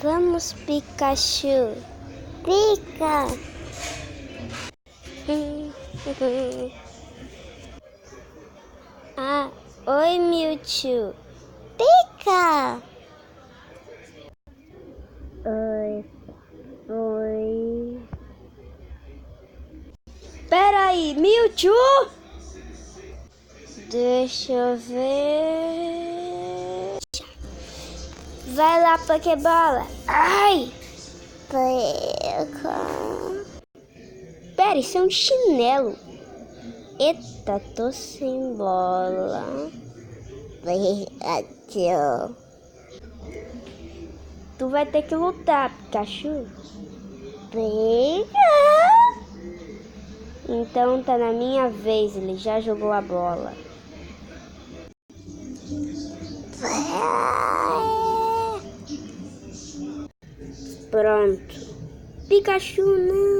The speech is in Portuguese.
Vamos, Pikachu. Pica. Ah, oi, Mewtwo. Pica. Oi. Peraí, Mewtwo? Deixa eu ver. Vai lá, Pokébola. Ai! Pera, isso é um chinelo. Eita, tô sem bola. Pikachu. Tu vai ter que lutar, Pikachu. Pica. Então tá na minha vez, ele já jogou a bola. Pronto. Pikachu, não.